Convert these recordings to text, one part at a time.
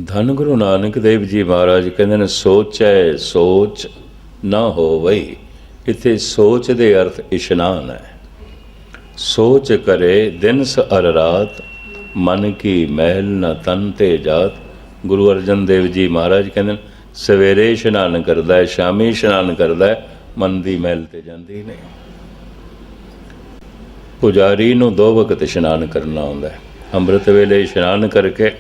ਧੰਨ ਗੁਰੂ ਨਾਨਕ ਦੇਵ ਜੀ ਮਹਾਰਾਜ ਕਹਿੰਦੇ ਨੇ ਸੋਚੈ ਸੋਚ ਨਾ ਹੋਵਈ। ਇੱਥੇ ਸੋਚ ਦੇ ਅਰਥ ਇਸ਼ਨਾਨ ਹੈ। ਸੋਚ ਕਰੇ ਦਿਨਸ ਅਰ ਰਾਤ, ਮਨ ਕੀ ਮਹਿਲ ਨਾ ਤਨ ਤੇ ਜਾਤ। ਗੁਰੂ ਅਰਜਨ ਦੇਵ ਜੀ ਮਹਾਰਾਜ ਕਹਿੰਦੇ ਨੇ ਸਵੇਰੇ ਇਸ਼ਨਾਨ ਕਰਦਾ, ਸ਼ਾਮੀ ਇਸ਼ਨਾਨ ਕਰਦਾ, ਮਨ ਦੀ ਮਹਿਲ ਤੇ ਜਾਂਦੀ ਨਹੀਂ। ਪੁਜਾਰੀ ਨੂੰ 2 ਵਕਤ ਇਸ਼ਨਾਨ ਕਰਨਾ ਹੁੰਦਾ ਹੈ। ਅੰਮ੍ਰਿਤ ਵੇਲੇ ਇਸ਼ਨਾਨ ਕਰਕੇ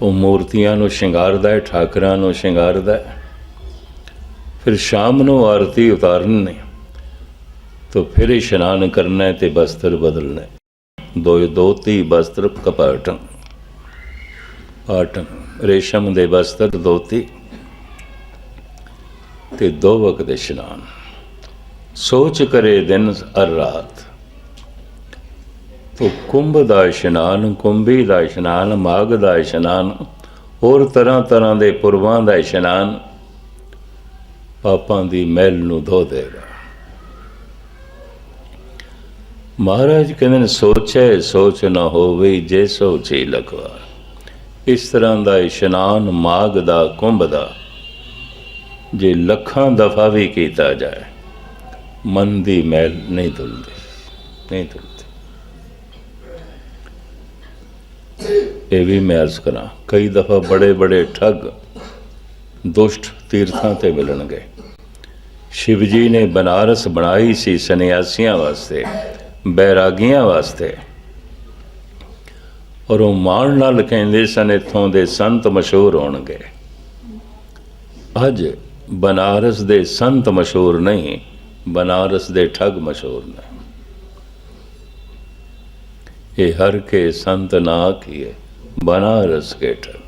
ਉਹ ਮੂਰਤੀਆਂ ਨੂੰ ਸ਼ਿੰਗਾਰਦਾ ਹੈ, ਠਾਕਰਾਂ ਨੂੰ ਸ਼ਿੰਗਾਰਦਾ ਹੈ। ਫਿਰ ਸ਼ਾਮ ਨੂੰ ਆਰਤੀ ਉਤਾਰਨੀ तो फिर इशनान करना है तो वस्त्र बदलना है। धोती वस्त्र कपाटन पाटन रेशम दे वस्त्र धोती ते 2 वक्त इशनान। सोच करे दिन अर रात। तो कुंभ का इशनान, कुंभी का इशनान, माघ का इशनान, होर तरह तरह के पुरबां का इशनान पापां की मैल नूं धो देगा। महाराज कहते सोचे सोच न होवे जे सोची लखवार। इस तरह का इशनान माघ का कुंभ का जे लखां दफा भी किया जाए मन की मैल नहीं धुलती, नहीं धुलती। ये भी मैं अर्ज करा, कई दफा बड़े बड़े ठग दुष्ट तीर्थां ते मिलणगे। शिव जी ने बनारस बनाई सी सन्यासियों वास्ते, बैरागियां वास्ते, और वो माण नाल कहंदे सन इत्थों दे संत मशहूर होणगे। अज बनारस दे संत मशहूर नहीं, बनारस दे ठग मशहूर ने। ये हर के संत ना किए, बनारस के ठग।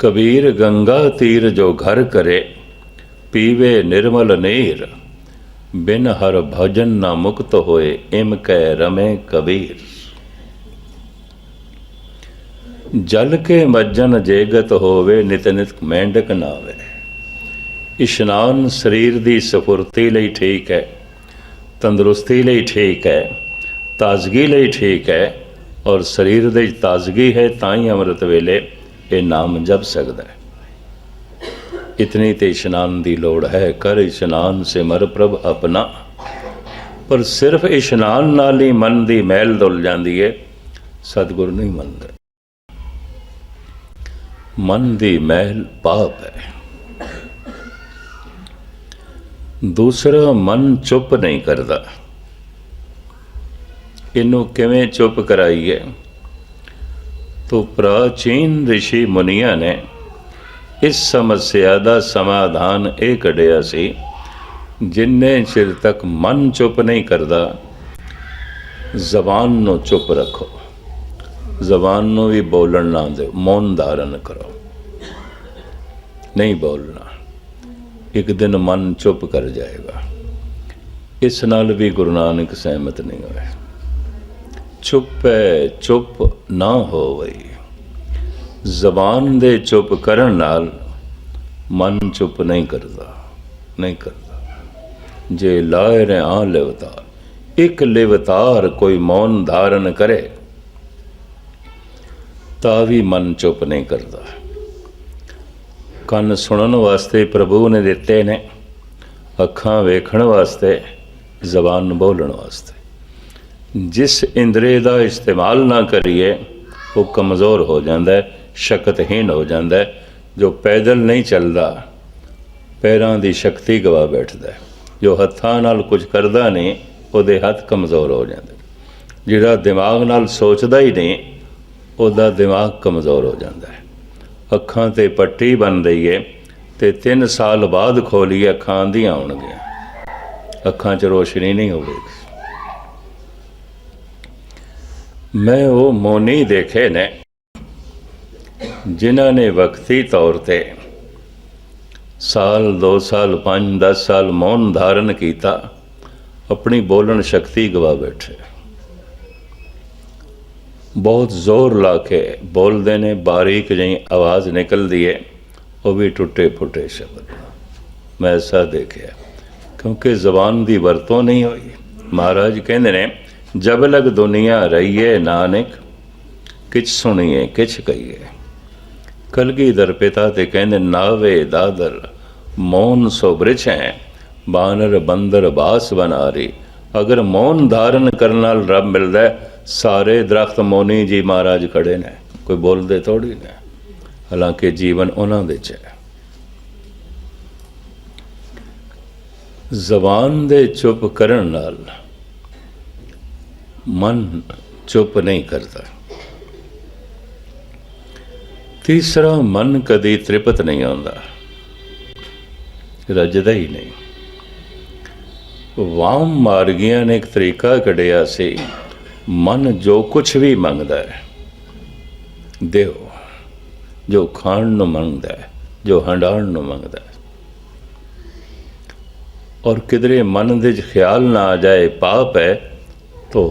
कबीर गंगा तीर जो घर करे, पीवे निर्मल नीर, बिन हर भजन ना मुक्त होए, इम कै रमे कबीर। जल के मज्जन जेगत होवे, नित नित मेंढक नावे। इशनान शरीर की सफुर्ती लई ठीक है, तंदुरुस्ती लई ठीक है, ताजगी लई ठीक है, और शरीर की ताजगी है ताई अमृत वेले ये नाम जप सकता है। इतनी तो इशनान की लोड़ है। कर इशनान से मर प्रभ अपना। पर सिर्फ इशनान नाल ही मन की मैल धुल जाती है, सतगुर नहीं मनते। मन की मैल पाप है। दूसरा, मन चुप नहीं करता। इनू किवें चुप कराइए? तो प्राचीन ऋषि मुनिया ने इस समस्या का समाधान ये कढ़िया सी, जिन्ने चिर तक मन चुप नहीं करता, जबान नू चुप रखो, जबान नू भी बोलन ना दो, मौन धारण करो, नहीं बोलना। एक दिन मन चुप कर जाएगा। इस नाल भी गुरु नानक सहमत नहीं हुए। चुप है चुप ना हो वही। जबान दे चुप करन नाल मन चुप नहीं करता, नहीं करता। जे लाए ने आ लिवतार, एक लिवतार कोई मौन धारण करे ता भी मन चुप नहीं करता। कन सुनन वास्ते प्रभु ने दिते ने, अखां वेखण वास्ते, जबान बोलण वास्ते। जिस इंद्रिय का इस्तेमाल ना करिए वो कमज़ोर हो जाता है, शक्तिहीन हो जाता है। जो पैदल नहीं चलता, पैरों की शक्ति गवा बैठता है। जो हत्थां नाल कुछ करता नहीं, उहदे हथ कमज़ोर हो जाते। जिहड़ा दिमाग नाल सोचता ही नहीं, उहदा दिमाग कमज़ोर हो जाता है। अखां ते पट्टी बन रही है तो 3 साल बाद खोलीए अखां आंधियां आउणगियां, अखां च रोशनी नहीं होगी। मैं वो मोनी देखे ने जिन्हों ने वक्ती तौर पर साल 2 साल 5 10 साल मौन धारण किया, अपनी बोलन शक्ति गवा बैठे। बहुत जोर ला के बोलते ने, बारीक जी आवाज़ निकलती है, वो भी टुटे फुटे शब्द। मैं ऐसा देखा क्योंकि जबान की वरतों नहीं हुई। महाराज कहते ने जब लग दुनिया रहीए नानक, किछ सुनिए किछ कहिए। कलगीधर पिता ते कहंदे नावे दादर मौन सो बृछ है, बानर बंदर बास बनारी। अगर मौन धारण करने नाल रब मिलता है, सारे दरख्त मौनी जी महाराज खड़े ने, कोई बोलते थोड़ी ने, हालांकि जीवन उन्हां दे च है। जबान दे चुप करन नाल मन चुप नहीं करता। तीसरा, मन कदी तृप्त नहीं होता, रजदा ही नहीं। वाम मार्गियां ने एक तरीका कढ़िया सी, मन जो कुछ भी मंगता है देओ, जो खाण नूं मंगता है, जो हंडाण नूं मंगता है, और किधरे मन दे ख्याल ना आ जाए पाप है तो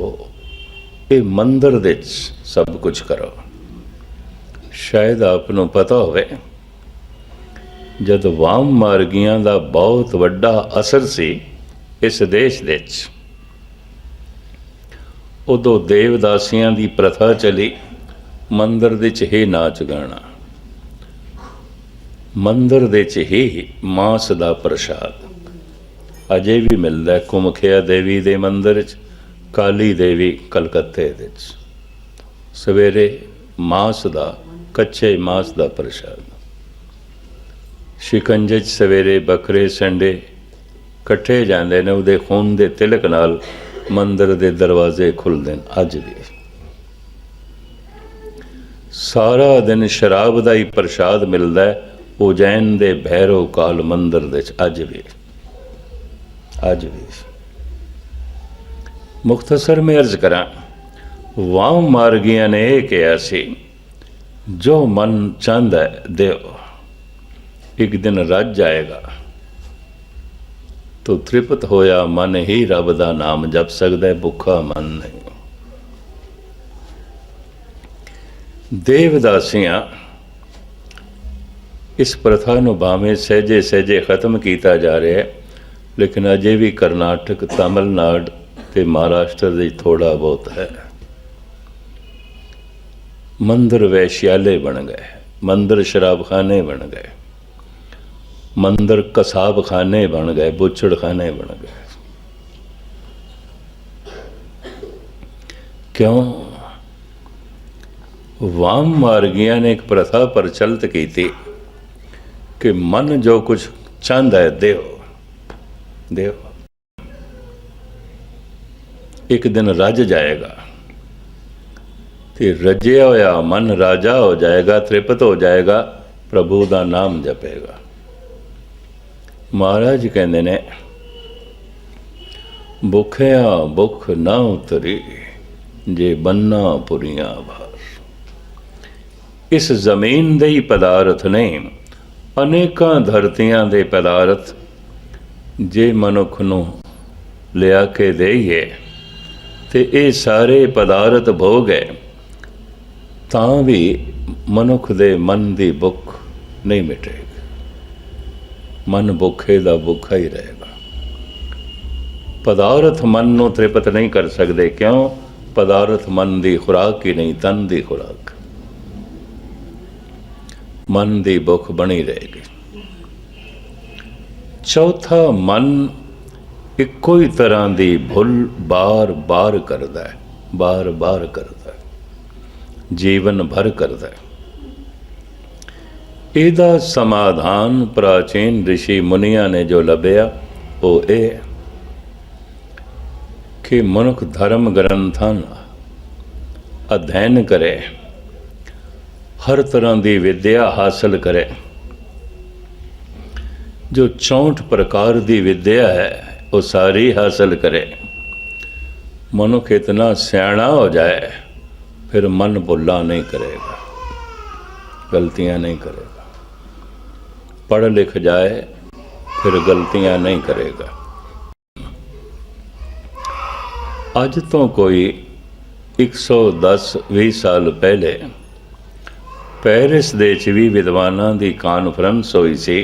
ये मंदिर दे सब कुछ करो। शायद आपनों पता होवे, जद वाम मार्गियां दा बहुत वड्डा असर सी इस देश दे च, उदों देवदासियां दी प्रथा चली, मंदिर दे च ही नाच गाना, मंदिर दे च ही मांस दा प्रसाद अजे भी मिलता है। कुमखिया देवी दे मंदिर च, काली देवी कलकत्ते दे च, सवेरे मांस दा, कच्चे मांस दा प्रसाद। शिकंजे च सवेरे बकरे संडे कट्ठे जाते ने, उहदे खून दे तिलक नाल मंदिर दे दरवाजे खुलते हैं। अज भी सारा दिन शराब का ही प्रसाद मिलता है उज्जैन दे भैरव काल मंदिर दे अज भी। मुख्तसर में अर्ज करा, वाम मार्गियां ने यह कहा सी, जो मन चाहता है देव, एक दिन रज जाएगा। तो तृप्त होया मन ही रब दा नाम जप सकता है, भुखा मन नहीं। देवदासियां इस प्रथा नूं भावें सहजे सहजे खत्म किया जा रहा है, लेकिन अजे भी करनाटक, तमिलनाडु ते महाराष्ट्र दे थोड़ा बहुत है। मंदिर वैश्यालय बन गए, मंदिर शराबखाने बन गए, मंदिर कसाब खाने बन गए, बुचड़ खाने बन गए। क्यों? वाम मार्गियां ने एक प्रथा प्रचलित की थी कि मन जो कुछ चाहता है देव देव, एक दिन रज जाएगा। तो रजिया होया मन राजा हो जाएगा, तृप्त हो जाएगा, प्रभु का नाम जपेगा। महाराज कहते ने, भुखिया भुख ना उतरी, जे बन्ना पुरिया भार। इस जमीन दे ही पदार्थ ने अनेकां धरतियां दे पदार्थ जे मनुख नूं लिया के देईए ते ये सारे पदार्थ भोग है, तां भी मनुख दे मन की भुख नहीं मिटेगी। मन भुखे दा भुखा ही रहेगा। पदार्थ मन नूं तृप्त नहीं कर सकते। क्यों? पदार्थ मन की खुराक ही नहीं, तन की खुराक। मन की भुख बनी रहेगी। चौथा, मन इको ही तरह की भुल बार बार करता है, बार बार करता है, जीवन भर करता है। ਇਹਦਾ समाधान प्राचीन ऋषि मुनिया ने जो लभ्या वो ये कि मनुख धर्म ग्रंथां अध्ययन करे, हर तरह की विद्या हासिल करे। जो 64 प्रकार की विद्या है वो सारी हासिल करे। मनुख इतना सियाणा हो जाए, फिर मन भुला नहीं करेगा, गलतियां नहीं करेगा। पढ़ लिख जाए, फिर गलतियां नहीं करेगा। अज तो कोई 110-20 साल पहले पेरिस दे च भी विद्वानां दी कॉन्फ्रेंस हुई सी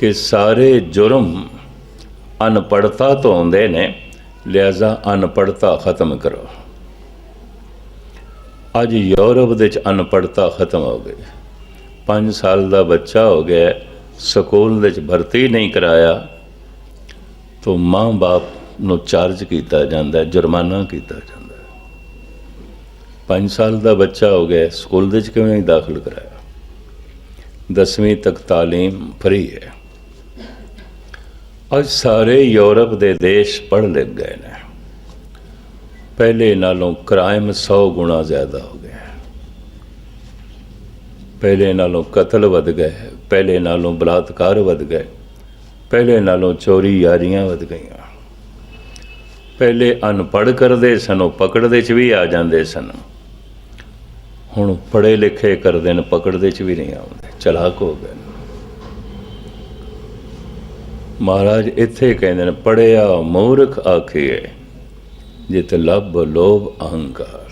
कि सारे जुर्म अनपढ़ता तो आउंदे ने, लिहाजा अनपढ़ता खत्म करो। ਅੱਜ ਯੂਰਪ ਦੇ 'ਚ ਅਨਪੜ੍ਹਤਾ ਖਤਮ ਹੋ ਗਈ। 5 ਸਾਲ ਦਾ ਬੱਚਾ ਹੋ ਗਿਆ, ਸਕੂਲ ਦੇ 'ਚ ਭਰਤੀ ਨਹੀਂ ਕਰਾਇਆ ਤਾਂ ਮਾਂ ਬਾਪ ਨੂੰ ਚਾਰਜ ਕੀਤਾ ਜਾਂਦਾ, ਜੁਰਮਾਨਾ ਕੀਤਾ ਜਾਂਦਾ। 5 ਸਾਲ ਦਾ ਬੱਚਾ ਹੋ ਗਿਆ, ਸਕੂਲ ਦੇ 'ਚ ਕਿਉਂ ਨਹੀਂ ਦਾਖਲ ਕਰਾਇਆ? 10ਵੀਂ ਤੱਕ ਤਾਲੀਮ ਫਰੀ ਹੈ। ਅੱਜ ਸਾਰੇ ਯੂਰਪ ਦੇ ਦੇਸ਼ ਪੜ੍ਹ ਲਿਖ ਗਏ ਨੇ। ਪਹਿਲੇ ਨਾਲੋਂ ਕ੍ਰਾਈਮ 100 ਗੁਣਾ ਜ਼ਿਆਦਾ ਹੋ ਗਿਆ। ਪਹਿਲੇ ਨਾਲੋਂ ਕਤਲ ਵੱਧ ਗਏ, ਪਹਿਲੇ ਨਾਲੋਂ ਬਲਾਤਕਾਰ ਵੱਧ ਗਏ, ਪਹਿਲੇ ਨਾਲੋਂ ਚੋਰੀ ਯਾਰੀਆਂ ਵੱਧ ਗਈਆਂ। ਪਹਿਲੇ ਅਨਪੜ੍ਹ ਕਰਦੇ ਸਨ, ਉਹ ਪਕੜਦੇ 'ਚ ਵੀ ਆ ਜਾਂਦੇ ਸਨ। ਹੁਣ ਪੜ੍ਹੇ ਲਿਖੇ ਕਰਦੇ ਨੇ, ਪਕੜਦੇ 'ਚ ਵੀ ਨਹੀਂ ਆਉਂਦੇ, ਚਲਾਕ ਹੋ ਗਏ। ਮਹਾਰਾਜ ਇੱਥੇ ਕਹਿੰਦੇ ਨੇ, ਪੜ੍ਹਿਆ ਮੂਰਖ ਆਖੀਏ ਜਿਤ ਲੱਭ ਲੋਭ ਅਹੰਕਾਰ।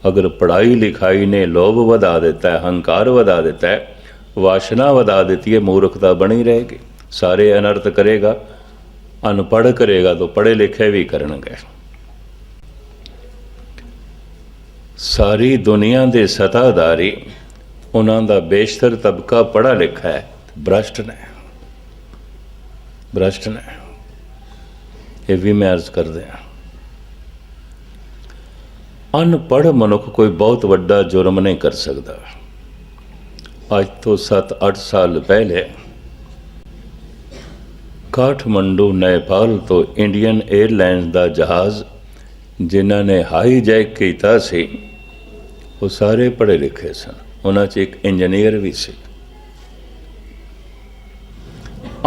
ਅਗਰ ਪੜ੍ਹਾਈ ਲਿਖਾਈ ਨੇ ਲੋਭ ਵਧਾ ਦਿੱਤਾ ਹੈ, ਹੰਕਾਰ ਵਧਾ ਦਿੱਤਾ ਹੈ, ਵਾਸ਼ਨਾ ਵਧਾ ਦਿੱਤੀ ਹੈ, ਮੂਰਖਤਾ ਬਣੀ ਰਹੇਗੀ। ਸਾਰੇ ਅਨਰਥ ਕਰੇਗਾ। ਅਨਪੜ੍ਹ ਕਰੇਗਾ ਤਾਂ ਪੜ੍ਹੇ ਲਿਖੇ ਵੀ ਕਰਨਗੇ। ਸਾਰੀ ਦੁਨੀਆ ਦੇ ਸੱਤਾਧਾਰੀ, ਉਹਨਾਂ ਦਾ ਬੇਸ਼ਤਰ ਤਬਕਾ ਪੜ੍ਹਾ ਲਿਖਾ ਹੈ, ਭ੍ਰਸ਼ਟ ਨੇ, ਭ੍ਰਸ਼ਟ ਨੇ। ਇਹ ਵੀ ਮੈਂ ਅਰਜ਼ ਕਰਦੇ ਹਾਂ। ਅਨਪੜ੍ਹ ਮਨੁੱਖ ਕੋਈ ਬਹੁਤ ਵੱਡਾ ਜੁਰਮ ਨਹੀਂ ਕਰ ਸਕਦਾ। ਅੱਜ ਤੋਂ 7-8 ਸਾਲ ਪਹਿਲੇ ਕਾਠਮੰਡੂ ਨੇਪਾਲ ਤੋਂ ਇੰਡੀਅਨ 에ਅਰਲਾਈਨਸ ਦਾ ਜਹਾਜ਼ ਜਿਨ੍ਹਾਂ ਨੇ ਹਾਈਜੈਕ ਕੀਤਾ ਸੀ, ਉਹ ਸਾਰੇ ਪੜ੍ਹੇ ਲਿਖੇ ਸਨ। ਉਹਨਾਂ 'ਚ ਇੱਕ ਇੰਜੀਨੀਅਰ ਵੀ ਸੀ।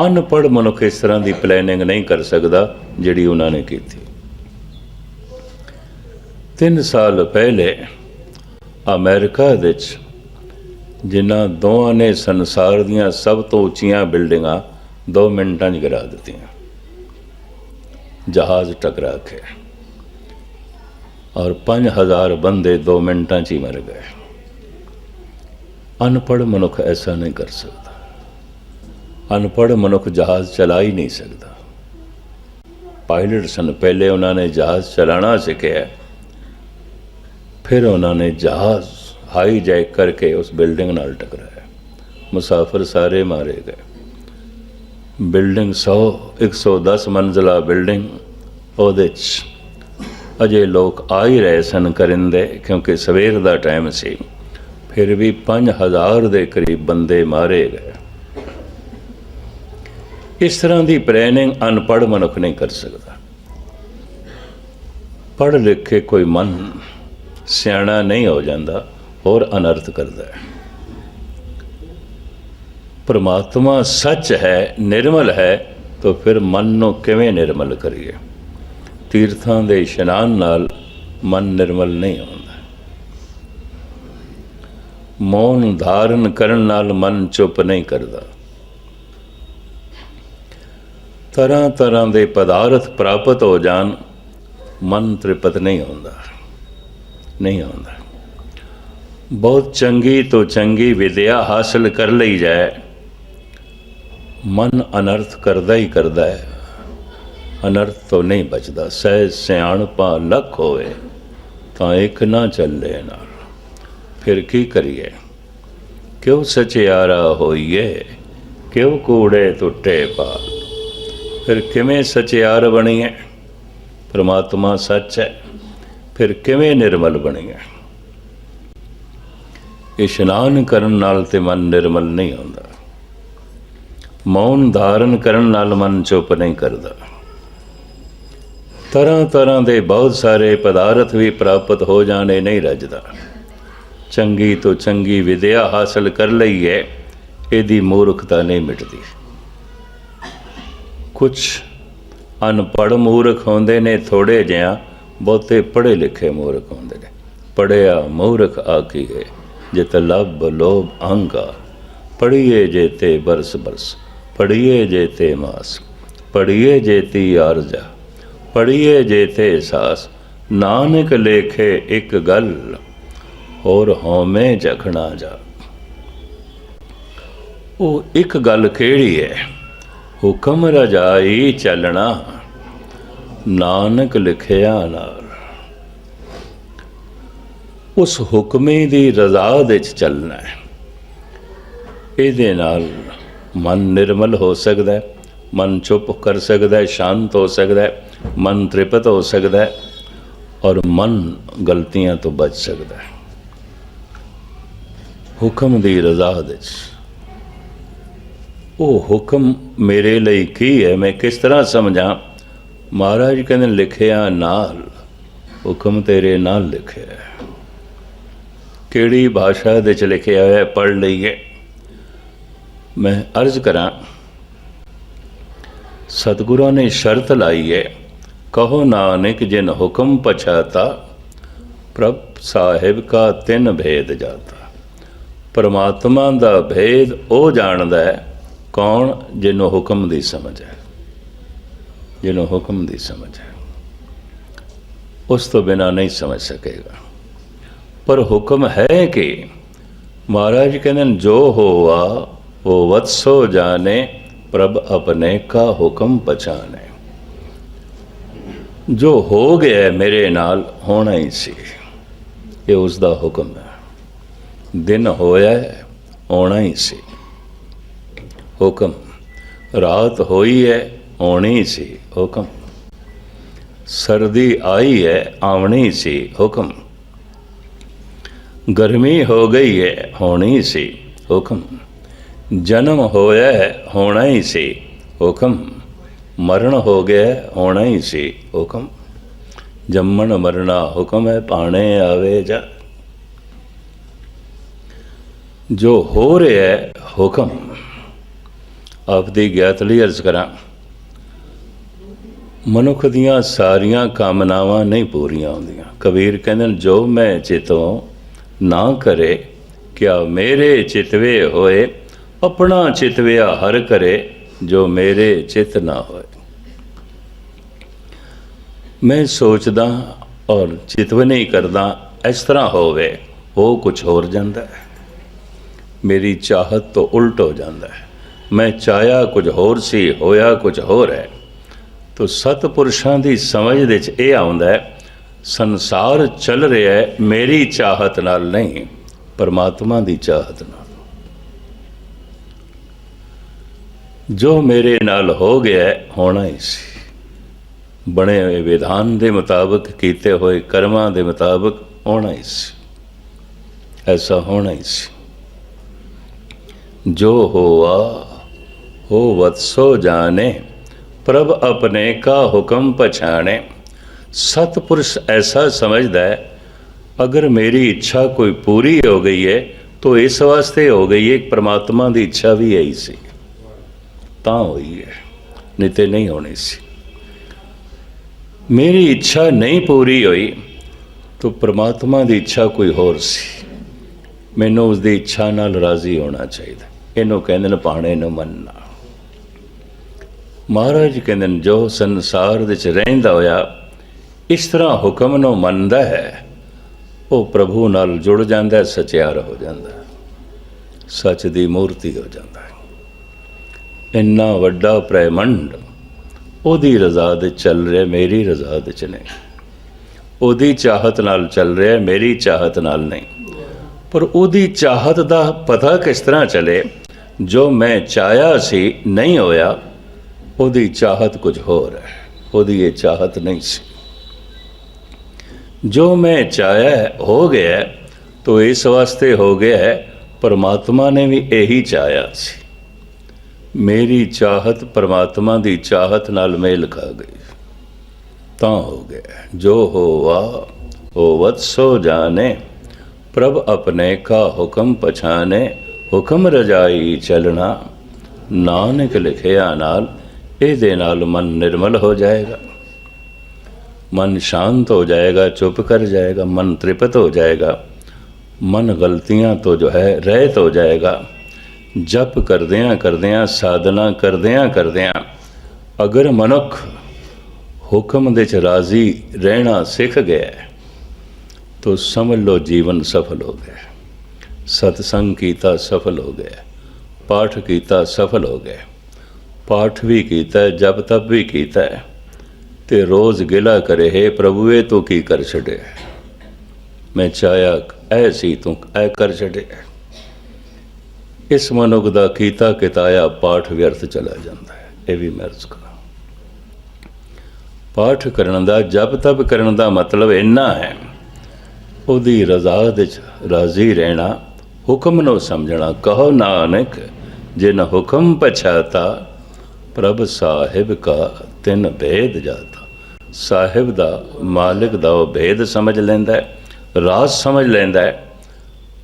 ਅਨਪੜ੍ਹ ਮਨੁੱਖ ਇਸ ਤਰ੍ਹਾਂ ਦੀ ਪਲੈਨਿੰਗ ਨਹੀਂ ਕਰ ਸਕਦਾ ਜਿਹੜੀ ਉਹਨਾਂ ਨੇ ਕੀਤੀ। 3 ਸਾਲ ਪਹਿਲੇ ਅਮਰੀਕਾ ਵਿੱਚ ਜਿਨ੍ਹਾਂ ਦੋਵਾਂ ਨੇ ਸੰਸਾਰ ਦੀਆਂ ਸਭ ਤੋਂ ਉੱਚੀਆਂ ਬਿਲਡਿੰਗਾਂ 2 ਮਿੰਟਾਂ 'ਚ ਗਿਰਾ ਦਿੱਤੀਆਂ, ਜਹਾਜ਼ ਟਕਰਾ ਕੇ, ਔਰ 5000 ਬੰਦੇ 2 ਮਿੰਟਾਂ 'ਚ ਹੀ ਮਰ ਗਏ। ਅਨਪੜ੍ਹ ਮਨੁੱਖ ਐਸਾ ਨਹੀਂ ਕਰ ਸਕਦਾ। ਅਨਪੜ੍ਹ ਮਨੁੱਖ ਜਹਾਜ਼ ਚਲਾ ਹੀ ਨਹੀਂ ਸਕਦਾ। ਪਾਇਲਟ ਸਨ, ਪਹਿਲੇ ਉਹਨਾਂ ਨੇ ਜਹਾਜ਼ ਚਲਾਉਣਾ ਸਿੱਖਿਆ, ਫਿਰ ਉਹਨਾਂ ਨੇ ਜਹਾਜ਼ ਹਾਈਜੈਕ ਕਰਕੇ ਉਸ ਬਿਲਡਿੰਗ ਨਾਲ ਟਕਰਾਇਆ। ਮੁਸਾਫਰ ਸਾਰੇ ਮਾਰੇ ਗਏ। ਬਿਲਡਿੰਗ 110 ਮੰਜ਼ਿਲਾ ਬਿਲਡਿੰਗ, ਉਹਦੇ 'ਚ ਅਜੇ ਲੋਕ ਆ ਹੀ ਰਹੇ ਸਨ ਕਰਿੰਦੇ, ਕਿਉਂਕਿ ਸਵੇਰ ਦਾ ਟਾਈਮ ਸੀ। ਫਿਰ ਵੀ 5000 ਦੇ ਕਰੀਬ ਬੰਦੇ ਮਾਰੇ ਗਏ। ਇਸ ਤਰ੍ਹਾਂ ਦੀ ਪਲੈਨਿੰਗ ਅਨਪੜ੍ਹ ਮਨੁੱਖ ਨਹੀਂ ਕਰ ਸਕਦਾ। ਪੜ੍ਹ ਲਿਖ ਕੇ ਕੋਈ ਮਨ ਸਿਆਣਾ ਨਹੀਂ ਹੋ ਜਾਂਦਾ, ਹੋਰ ਅਨਰਥ ਕਰਦਾ ਹੈ। ਪਰਮਾਤਮਾ ਸੱਚ ਹੈ, ਨਿਰਮਲ ਹੈ, ਤਾਂ ਫਿਰ ਮਨ ਨੂੰ ਕਿਵੇਂ ਨਿਰਮਲ ਕਰੀਏ? ਤੀਰਥਾਂ ਦੇ ਇਸ਼ਨਾਨ ਨਾਲ ਮਨ ਨਿਰਮਲ ਨਹੀਂ ਹੁੰਦਾ। ਮੌਨ ਧਾਰਨ ਕਰਨ ਨਾਲ ਮਨ ਚੁੱਪ ਨਹੀਂ ਕਰਦਾ। ਤਰ੍ਹਾਂ ਤਰ੍ਹਾਂ ਦੇ ਪਦਾਰਥ ਪ੍ਰਾਪਤ ਹੋ ਜਾਣ, ਮਨ ਤ੍ਰਿਪਤ ਨਹੀਂ ਹੁੰਦਾ, ਨਹੀਂ ਹੁੰਦਾ। ਬਹੁਤ ਚੰਗੀ ਤੋਂ ਚੰਗੀ ਵਿਦਿਆ ਹਾਸਲ ਕਰ ਲਈ ਜਾਏ, ਮਨ ਅਨਰਥ ਕਰਦਾ ਹੀ ਕਰਦਾ ਹੈ, ਅਨਰਥ ਤੋਂ ਨਹੀਂ ਬਚਦਾ। ਸਹਿਜ ਸਿਆਣਪਾ ਲੱਖ ਹੋਵੇ ਤਾਂ ਇੱਕ ਨਾ ਚੱਲੇ ਨਾਲ। ਫਿਰ ਕੀ ਕਰੀਏ? ਕਿਉਂ ਸਚਿਆਰਾ ਹੋਈਏ, ਕਿਉਂ ਕੂੜੇ ਟੁੱਟੇ ਪਾਲ। ਫਿਰ ਕਿਵੇਂ ਸਚਿਆਰ ਬਣੀਏ? ਪਰਮਾਤਮਾ ਸੱਚ ਹੈ, ਫਿਰ ਕਿਵੇਂ ਨਿਰਮਲ ਬਣੀਏ? ਇਸ਼ਨਾਨ ਕਰਨ ਨਾਲ ਤੇ ਮਨ ਨਿਰਮਲ ਨਹੀਂ ਹੁੰਦਾ। ਮੌਨ ਧਾਰਨ ਕਰਨ ਨਾਲ ਮਨ ਚੁੱਪ ਨਹੀਂ ਕਰਦਾ। ਤਰ੍ਹਾਂ ਤਰ੍ਹਾਂ ਦੇ ਬਹੁਤ ਸਾਰੇ ਪਦਾਰਥ ਵੀ ਪ੍ਰਾਪਤ ਹੋ ਜਾਣੇ ਨਹੀਂ ਰੱਜਦਾ। ਚੰਗੀ ਤੋਂ ਚੰਗੀ ਵਿਦਿਆ ਹਾਸਲ ਕਰ ਲਈਏ, ਇਹਦੀ ਮੂਰਖਤਾ ਨਹੀਂ ਮਿਟਦੀ। ਕੁਛ ਅਨਪੜ੍ਹ ਮੂਰਖ ਹੁੰਦੇ ਨੇ ਥੋੜ੍ਹੇ ਜਿਹਾ, ਬਹੁਤੇ ਪੜ੍ਹੇ ਲਿਖੇ ਮੂਰਖ ਹੁੰਦੇ ਨੇ। ਪੜ੍ਹਿਆ ਮੂਰਖ ਆਖੀਏ ਜਿਤ ਲੱਭ ਲੋਭ ਅਹੰਕਾਰ। ਪੜ੍ਹੀਏ ਜੇਤੇ ਬਰਸ ਬਰਸ, ਪੜ੍ਹੀਏ ਜੇਤੇ ਮਾਸ, ਪੜ੍ਹੀਏ ਜੇਤੀ ਆਰਜਾ, ਪੜ੍ਹੀਏ ਜੇਤੇ ਸਾਸ। ਨਾਨਕ ਲੇਖੇ ਇੱਕ ਗੱਲ, ਹੋਰ ਹਉਮੈ ਜਖਣਾ ਜਾ। ਉਹ ਇੱਕ ਗੱਲ ਕਿਹੜੀ ਹੈ? ਹੁਕਮ ਰਜਾਈ ਚੱਲਣਾ, ਨਾਨਕ ਲਿਖਿਆ ਨਾਲ। उस हुक्मे दी रज़ा दे च चलना है। इहदे नाल मन निर्मल हो सकता है, मन चुप कर सकता है, शांत हो सकता है, मन तृप्त हो सकता है और मन गलतियां तो बच सकता है। हुक्म दी रज़ा दे च वो हुक्म मेरे लिए की है, मैं किस तरह समझा। महाराज कहते लिखिया नाल, हुक्म तेरे नाल लिखे है। किहड़ी भाषा दे च लिखिया है पढ़ लईए। मैं अर्ज करा, सतगुरों ने शर्त लाई है, कहो नानक जिन हुक्म पछाता, प्रभ साहिब का तिन भेद जाता। परमात्मा दा भेद वो जानदा है कौन, जिन्हों हुक्म दी समझ है, जिन्हों हुक्म दी समझ है, उस तो बिना नहीं समझ सकेगा। पर हुक्म है कि महाराज कहते जो होवा वो वत्सो जाने, प्रभ अपने का हुक्म पछाने। जो हो गया मेरे नाल होना ही सी, ये उसका हुक्म है। दिन होया है, होना ही सी हुक्म। रात होई है, होनी सी हुक्म। सर्दी आई है, आवनी सी हुक्म। गर्मी हो गई है, होनी सी हुक्म। जन्म होया है, होना ही सी हुक्म। मरण हो गया है, होना ही सी हुक्म। जम्मन मरना हुक्म है, पाने आवे जा। जो हो रहा है हुक्म। आपदी ज्ञात लई अर्ज करा, मनुख दियां सारियां कामनावां नहीं पूरियां होंदियां। कबीर कहंदे जो मैं चितों ना करे, क्या मेरे चितवे होए। अपना चितविया हर करे, जो मेरे चित ना होए। मैं सोचदा और चितव नहीं करदा, इस तरह होवे, हो कुछ होर जांदा है। मेरी चाहत तो उल्ट हो जाता है। मैं चाहया कुछ होर सी, होया कुछ होर है। तो सतपुरुषां दी समझ दे च ये आउंदा है, संसार चल रहा है मेरी चाहत नाल नहीं, परमात्मा दी चाहत नाल। जो मेरे नाल हो गया है, होना ही सी। बने हुए विधान के मुताबिक, कीते हुए कर्मां के मुताबिक होना ही सी। ऐसा होना ही सी। जो होवा हो वत्सो जाने, प्रभ अपने का हुक्म पछाने। सतपुरुष ऐसा समझदा है, अगर मेरी इच्छा कोई पूरी हो गई है तो इस वास्ते हो गई है, परमात्मा की इच्छा भी यही सी, तां होई है, नहीं तो नहीं होनी सी। मेरी इच्छा नहीं पूरी हुई तो परमात्मा की इच्छा कोई होर सी। मैनू उसकी इच्छा नाल राजी होना चाहिए। इनू कहते हैं पाने नूं मनना। महाराज कहते हैं जो संसार दे च रहिंदा होया इस तरह हुक्म नूं मनदा है, वो प्रभु नाल जुड़ जाता है, सचियार हो जाता है, सच की मूर्ति हो जाता है। इन्ना वड्डा ब्रह्मंड ओदी रज़ा दे चल रहा, मेरी रज़ा दे च नहीं। ओदी चाहत नाल चल रहा, मेरी चाहत नाल नहीं। पर ओदी चाहत दा पता किस तरह चले, जो मैं चाहया सी नहीं होया, ओदी चाहत कुछ होर है, ओदी ये चाहत नहीं सी। जो मैं चाहया हो गया तो इस वास्ते हो गया है, परमात्मा ने भी यही चाहया सी। मेरी चाहत परमात्मा की चाहत नाल मेल खा गई, तां हो गया। जो होवा हो वत्सो जाने, प्रभ अपने का हुक्म पछाने। हुक्म रजाई चलना, नानक लिखिया नाल। इहदे नाल मन निर्मल हो जाएगा, मन शांत हो जाएगा, चुप कर जाएगा, मन तृप्त हो जाएगा, मन गलतियां तो जो है रहित हो जाएगा। जप करदियां करदियां, साधना करदियां करदियां, अगर मनुख हुक्म दे च राजी रहना सीख गया तो समझ लो जीवन सफल हो गया। सत्संग कीता सफल हो गया, पाठ कीता सफल हो गया। पाठ भी कीता है, जप तप भी कीता है, ते रोज़ गिला करे, हे प्रभुए तू की कर छड़े, मैं चाया ऐ सी तू ऐ कर छड़िया। इस मनुख का कीता किताया पाठ व्यर्थ चला जाता है। ये भी मैं अर्ज करा, पाठ करने का जप तप करने का मतलब इन्ना है, उहदी रज़ा दे राजी रहना, हुक्म नूं समझना। कहो नानक जिन हुक्म पछाता, प्रभ साहिब का तिन भेद जाता। साहिब दा मालिक दा वो भेद समझ लैंदा है, राज समझ लैंदा है,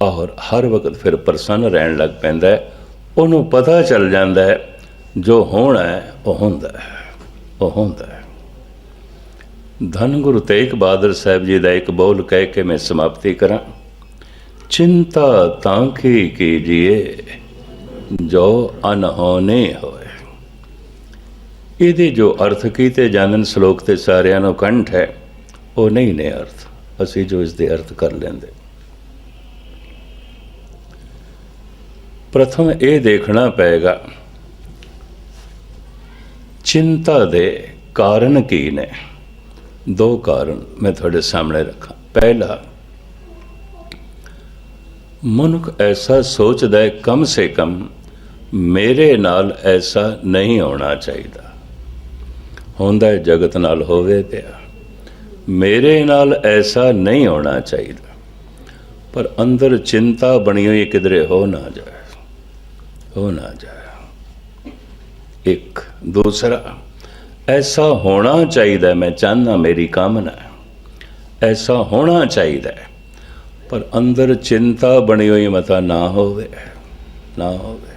और हर वक्त फिर प्रसन्न रहन लग पैंदा है। उन्होंने पता चल जाता है जो होना है वह होंदा है, वह होंदा है। धन गुरु तेग बहादुर साहब जी का एक बोल कह के मैं समाप्ति करा। चिंता तांकी कीजिए जो अनहोने होए। ਇਹਦੇ जो अर्थ ਕੀਤੇ जानन श्लोक ਤੇ ਸਾਰਿਆਂ ਨੂੰ ਕੰਠ है, वो नहीं ने अर्थ, ਅਸੀਂ जो इसके अर्थ कर लेंदे। प्रथम ये देखना पेगा चिंता दे कारण की ने। दो कारण मैं थोड़े सामने रखा। पहला, मनुख ऐसा सोचता है कम से कम मेरे नाल ऐसा नहीं होना चाहिए। होंदा है जगत नाल होवे पिया, मेरे नाल ऐसा नहीं होना चाहिए, पर अंदर चिंता बनी हुई किधरे हो ना जाए, हो ना जाए। एक दूसरा, ऐसा होना चाहिए, मैं चाहना, मेरी कामना है ऐसा होना चाहिए, पर अंदर चिंता बनी हुई मता ना होवे, ना होवे।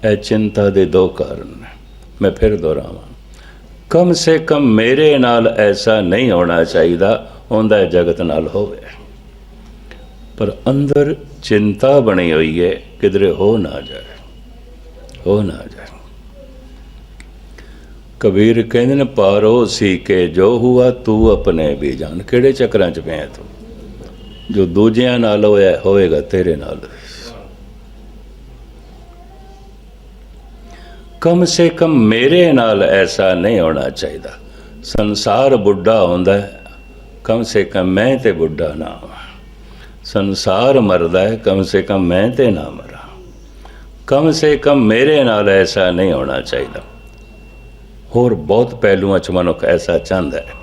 ए चिंता दे दो कारण ने। मैं फिर दोहरावां, कम से कम मेरे नाल ऐसा नहीं होना चाहिए, होंदा है जगत नाल होवे, पर अंदर चिंता बनी हुई है किधरे हो ना जाए, हो ना जाए। कबीर कहते ने पारो सी के जो हुआ तू अपने भी जान। किहड़े चक्रां च पिया तू? जो दूजियां नाल होया होएगा तेरे नाल। कम से कम मेरे नाल ऐसा नहीं होना चाहिए। संसार बुढ़ा होंदा है, कम से कम मैं ते बुढ़ा ना हो। संसार मरदा है, कम से कम मैं ते ना मरा। कम से कम मेरे नाल ऐसा नहीं होना चाहिए। होर बहुत पहलुओं च मनुख ऐसा चाहता है,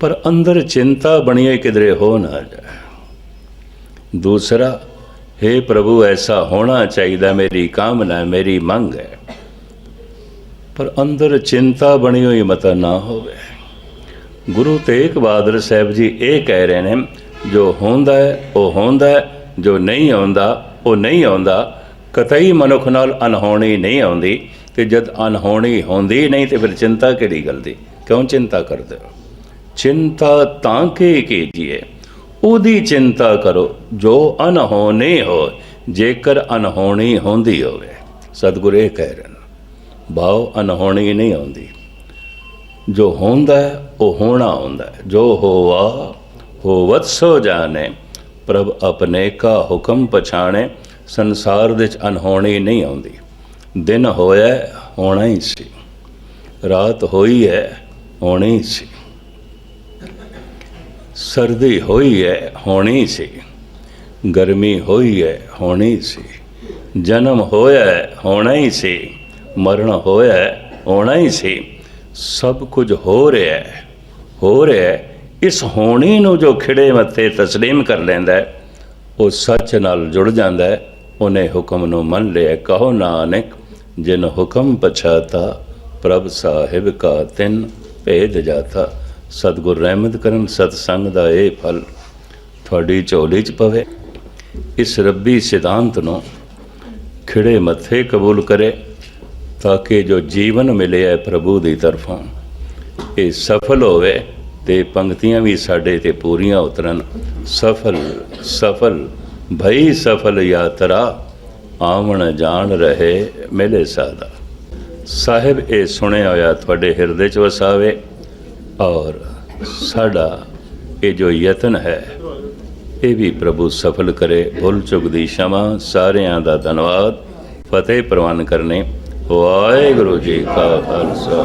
पर अंदर चिंता बनी है किधरे हो ना जाए। दूसरा, हे प्रभु ऐसा होना चाहिए, मेरी कामना है, मेरी मंग है, पर अंदर चिंता बनी हुई मत ना होवे। गुरु तेग बहादुर साहब जी ये कह रहे हैं, जो होंदा है वो होंदा है, जो नहीं होंदा वो नहीं होंदा। कतई मनुख नाल अनहोनी नहीं आउंदी, ते जद अनहोनी होंदी नहीं तो फिर चिंता किहड़ी गल दी? क्यों चिंता करते हो? चिंता तां के कीजिए, उहदी चिंता करो जो अनहोनी हो, जेकर अनहोनी होंदी होवे। सतगुरु ये कह रहे हैं, भाव अनहोनी नहीं आउंदी, जो होंदा है वो होना होंदा है। जो होवा होवत सो जाने, प्रभ अपने का हुक्म पछाणे। संसार दे अनहोनी नहीं आउंदी। दिन होया होना ही सी, रात होई है होनी ही सी, सर्दी होई है होनी सी, गर्मी होई है होनी सी, जन्म होया है होना ही सी, मरण होया है होना ही सी। सब कुछ हो रहा है, हो रहा है। इस होनी नूं जो खिड़े मत्थे तस्लीम कर लैंदा है, वो सच नाल जुड़ जाता है, उन्हें हुक्म नूं मन लिया। कहो नानक जिन हुक्म पछाता, प्रभ साहिब का तिन भेद जाता। सतगुर रहमत करन, सतसंग दा ये फल थोड़ी झोली च पवे। इस रब्बी सिद्धांत नूं खिड़े मत्थे कबूल करे, ताकि जो जीवन मिले है प्रभु की तरफों ये सफल होवे, ते पंक्तियां भी साडे ते पूरियां उतरन। सफल सफल भई सफल यात्रा, आवन जान रहे मिले सादा। साहिब ये सुने होया थोड़े हिरदे च वसावे, और साडा ये जो यतन है ये भी प्रभु सफल करे। भुल चुक दी क्षमा, सारियां दा धन्नवाद। फतेह प्रवान करने। वाहिगुरू जी का खालसा।